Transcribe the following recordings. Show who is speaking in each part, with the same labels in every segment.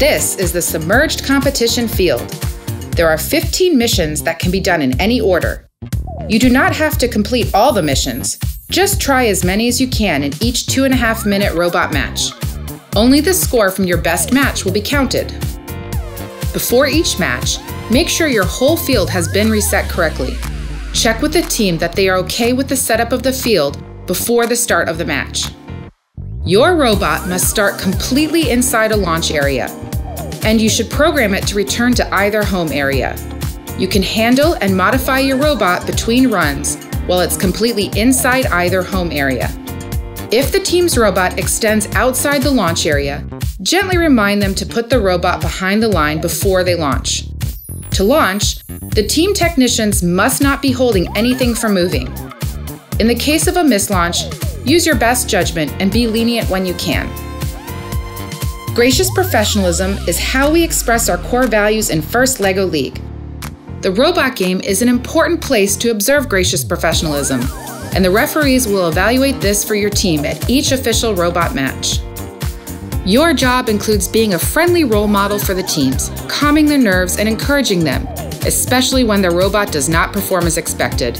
Speaker 1: This is the submerged competition field. There are 15 missions that can be done in any order. You do not have to complete all the missions. Just try as many as you can in each 2.5-minute robot match. Only the score from your best match will be counted. Before each match, make sure your whole field has been reset correctly. Check with the team that they are okay with the setup of the field before the start of the match. Your robot must start completely inside a launch area, and you should program it to return to either home area. You can handle and modify your robot between runs while it's completely inside either home area. If the team's robot extends outside the launch area, gently remind them to put the robot behind the line before they launch. To launch, the team technicians must not be holding anything from moving. In the case of a mislaunch, use your best judgment and be lenient when you can. Gracious professionalism is how we express our core values in First LEGO League. The robot game is an important place to observe gracious professionalism, and the referees will evaluate this for your team at each official robot match. Your job includes being a friendly role model for the teams, calming their nerves and encouraging them, especially when their robot does not perform as expected.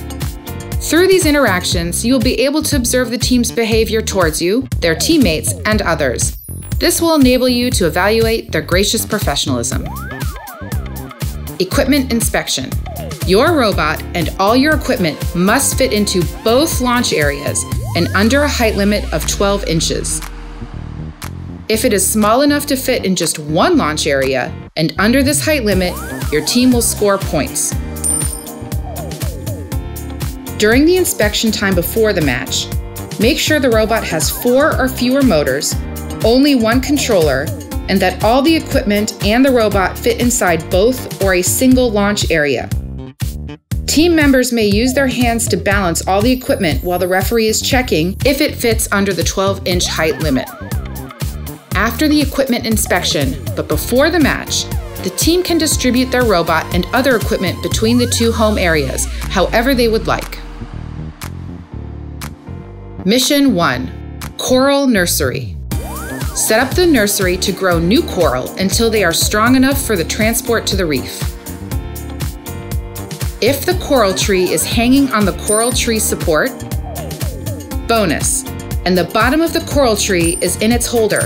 Speaker 1: Through these interactions, you will be able to observe the team's behavior towards you, their teammates, and others. This will enable you to evaluate their gracious professionalism. Equipment inspection. Your robot and all your equipment must fit into both launch areas and under a height limit of 12 inches. If it is small enough to fit in just one launch area and under this height limit, your team will score points. During the inspection time before the match, make sure the robot has 4 or fewer motors, only one controller, and that all the equipment and the robot fit inside both or a single launch area. Team members may use their hands to balance all the equipment while the referee is checking if it fits under the 12-inch height limit. After the equipment inspection, but before the match, the team can distribute their robot and other equipment between the 2 home areas, however they would like. Mission 1. Coral Nursery. Set up the nursery to grow new coral until they are strong enough for the transport to the reef. If the coral tree is hanging on the coral tree support, bonus, and the bottom of the coral tree is in its holder.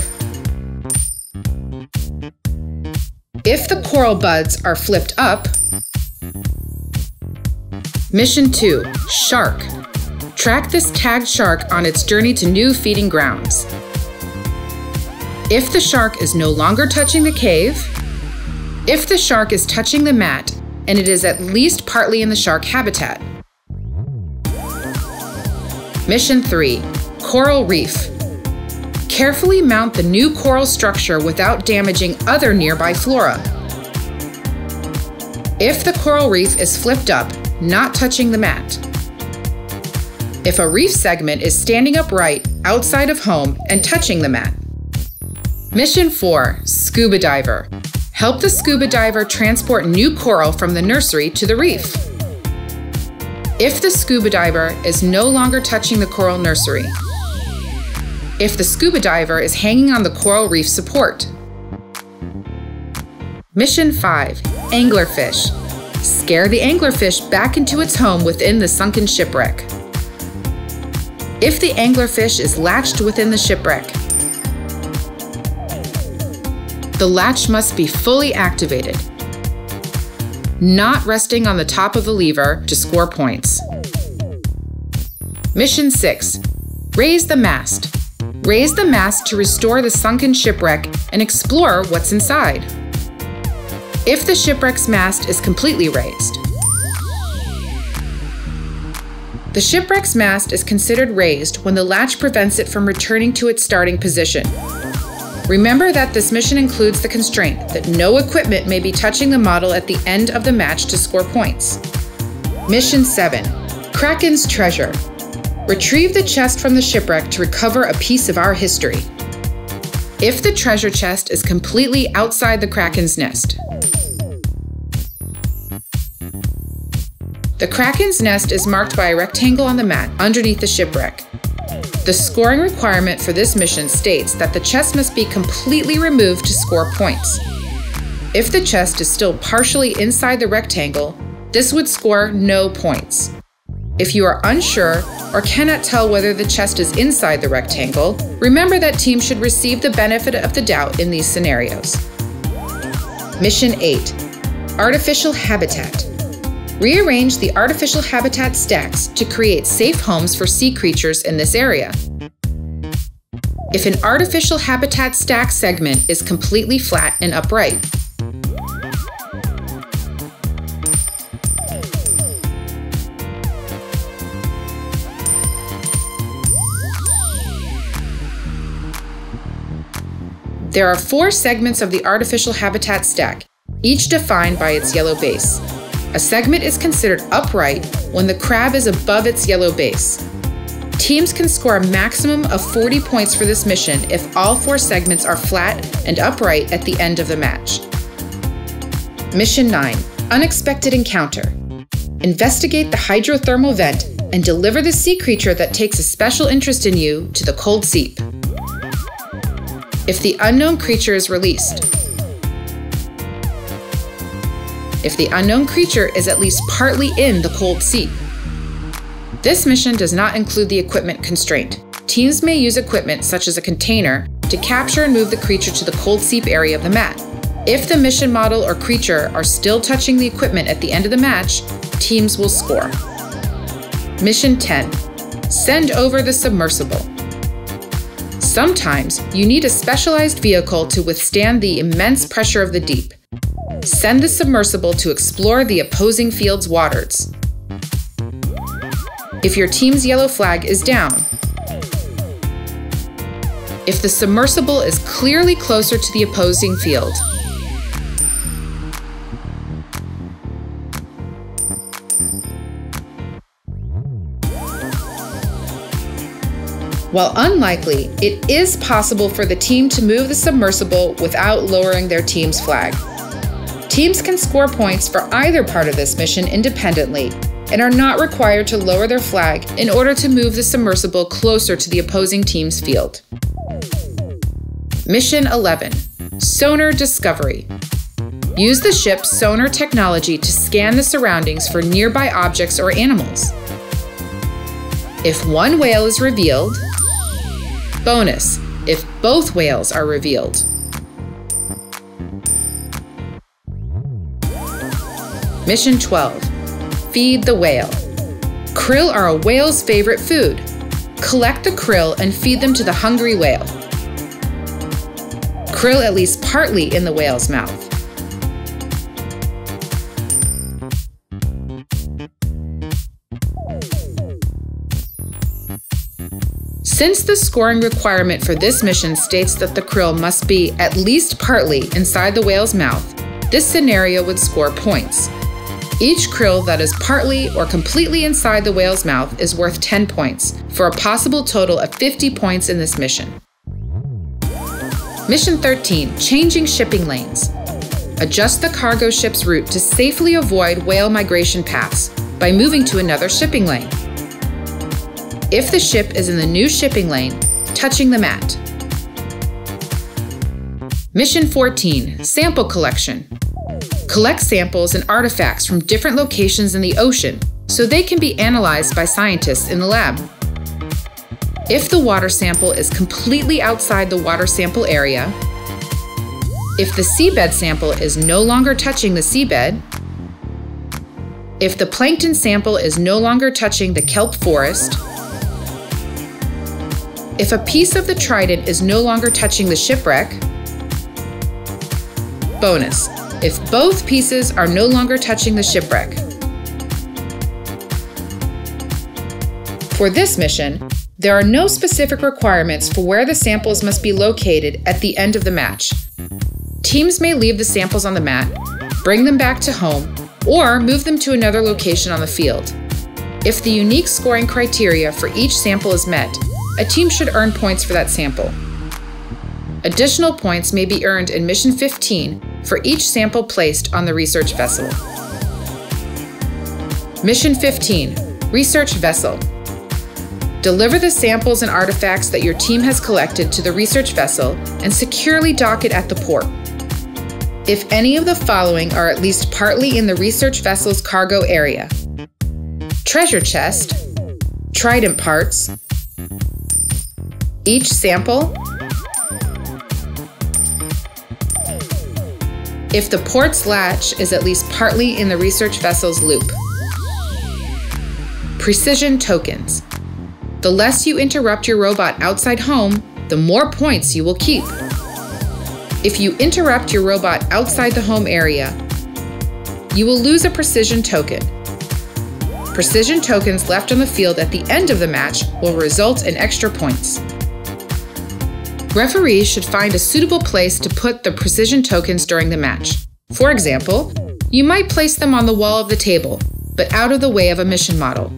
Speaker 1: If the coral buds are flipped up, Mission 2. Shark. Track this tagged shark on its journey to new feeding grounds. If the shark is no longer touching the cave, if the shark is touching the mat and it is at least partly in the shark habitat. Mission 3. Coral Reef. Carefully mount the new coral structure without damaging other nearby flora. If the coral reef is flipped up, not touching the mat. If a reef segment is standing upright outside of home and touching the mat. Mission 4. Scuba Diver. Help the scuba diver transport new coral from the nursery to the reef. If the scuba diver is no longer touching the coral nursery. If the scuba diver is hanging on the coral reef support. Mission 5. Anglerfish. Scare the anglerfish back into its home within the sunken shipwreck. If the anglerfish is latched within the shipwreck, the latch must be fully activated, not resting on the top of the lever to score points. Mission 6. Raise the mast. Raise the mast to restore the sunken shipwreck and explore what's inside. If the shipwreck's mast is completely raised. The shipwreck's mast is considered raised when the latch prevents it from returning to its starting position. Remember that this mission includes the constraint that no equipment may be touching the model at the end of the match to score points. Mission 7. Kraken's Treasure. Retrieve the chest from the shipwreck to recover a piece of our history. If the treasure chest is completely outside the Kraken's nest. The Kraken's nest is marked by a rectangle on the mat underneath the shipwreck. The scoring requirement for this mission states that the chest must be completely removed to score points. If the chest is still partially inside the rectangle, this would score no points. If you are unsure or cannot tell whether the chest is inside the rectangle, remember that teams should receive the benefit of the doubt in these scenarios. Mission 8. Artificial Habitat. Rearrange the artificial habitat stacks to create safe homes for sea creatures in this area. If an artificial habitat stack segment is completely flat and upright, there are 4 segments of the artificial habitat stack, each defined by its yellow base. A segment is considered upright when the crab is above its yellow base. Teams can score a maximum of 40 points for this mission if all 4 segments are flat and upright at the end of the match. Mission 9. Unexpected Encounter. Investigate the hydrothermal vent and deliver the sea creature that takes a special interest in you to the cold seep. If the unknown creature is released, if the unknown creature is at least partly in the cold seep. This mission does not include the equipment constraint. Teams may use equipment such as a container to capture and move the creature to the cold seep area of the mat. If the mission model or creature are still touching the equipment at the end of the match, teams will score. Mission 10. Send over the submersible. Sometimes you need a specialized vehicle to withstand the immense pressure of the deep. Send the submersible to explore the opposing field's waters. If your team's yellow flag is down, if the submersible is clearly closer to the opposing field, while unlikely, it is possible for the team to move the submersible without lowering their team's flag. Teams can score points for either part of this mission independently and are not required to lower their flag in order to move the submersible closer to the opposing team's field. Mission 11. Sonar Discovery. Use the ship's sonar technology to scan the surroundings for nearby objects or animals. If one whale is revealed, bonus if both whales are revealed. Mission 12. Feed the whale. Krill are a whale's favorite food. Collect the krill and feed them to the hungry whale. Krill at least partly in the whale's mouth. Since the scoring requirement for this mission states that the krill must be at least partly inside the whale's mouth, this scenario would score points. Each krill that is partly or completely inside the whale's mouth is worth 10 points, for a possible total of 50 points in this mission. Mission 13. Changing shipping lanes. Adjust the cargo ship's route to safely avoid whale migration paths by moving to another shipping lane. If the ship is in the new shipping lane, touching the mat. Mission 14. Sample Collection. Collect samples and artifacts from different locations in the ocean so they can be analyzed by scientists in the lab. If the water sample is completely outside the water sample area, if the seabed sample is no longer touching the seabed, if the plankton sample is no longer touching the kelp forest, if a piece of the trident is no longer touching the shipwreck, bonus if both pieces are no longer touching the shipwreck. For this mission, there are no specific requirements for where the samples must be located at the end of the match. Teams may leave the samples on the mat, bring them back to home, or move them to another location on the field. If the unique scoring criteria for each sample is met, a team should earn points for that sample. Additional points may be earned in Mission 15 for each sample placed on the research vessel. Mission 15. Research Vessel. Deliver the samples and artifacts that your team has collected to the research vessel and securely dock it at the port. If any of the following are at least partly in the research vessel's cargo area: treasure chest, trident parts, each sample, if the port's latch is at least partly in the research vessel's loop. Precision tokens. The less you interrupt your robot outside home, the more points you will keep. If you interrupt your robot outside the home area, you will lose a precision token. Precision tokens left on the field at the end of the match will result in extra points. Referees should find a suitable place to put the precision tokens during the match. For example, you might place them on the wall of the table, but out of the way of a mission model.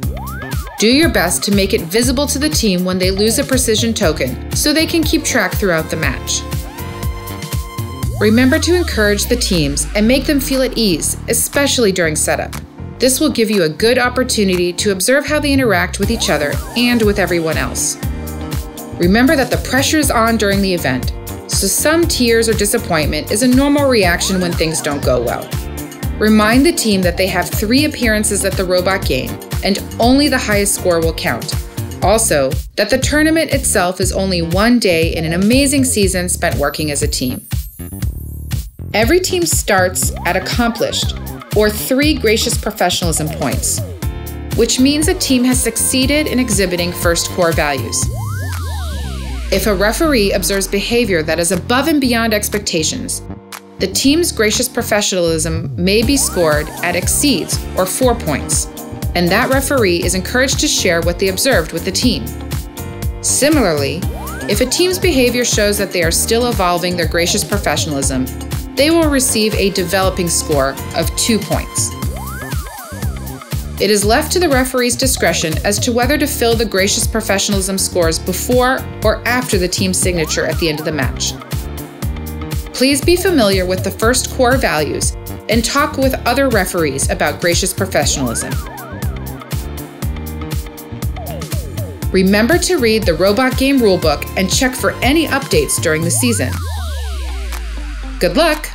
Speaker 1: Do your best to make it visible to the team when they lose a precision token so they can keep track throughout the match. Remember to encourage the teams and make them feel at ease, especially during setup. This will give you a good opportunity to observe how they interact with each other and with everyone else. Remember that the pressure is on during the event, so some tears or disappointment is a normal reaction when things don't go well. Remind the team that they have 3 appearances at the robot game, and only the highest score will count. Also, that the tournament itself is only one day in an amazing season spent working as a team. Every team starts at accomplished, or 3 gracious professionalism points, which means a team has succeeded in exhibiting first core values. If a referee observes behavior that is above and beyond expectations, the team's gracious professionalism may be scored at exceeds or 4 points, and that referee is encouraged to share what they observed with the team. Similarly, if a team's behavior shows that they are still evolving their gracious professionalism, they will receive a developing score of 2 points. It is left to the referee's discretion as to whether to fill the gracious professionalism scores before or after the team's signature at the end of the match. Please be familiar with the first core values and talk with other referees about gracious professionalism. Remember to read the Robot Game Rulebook and check for any updates during the season. Good luck!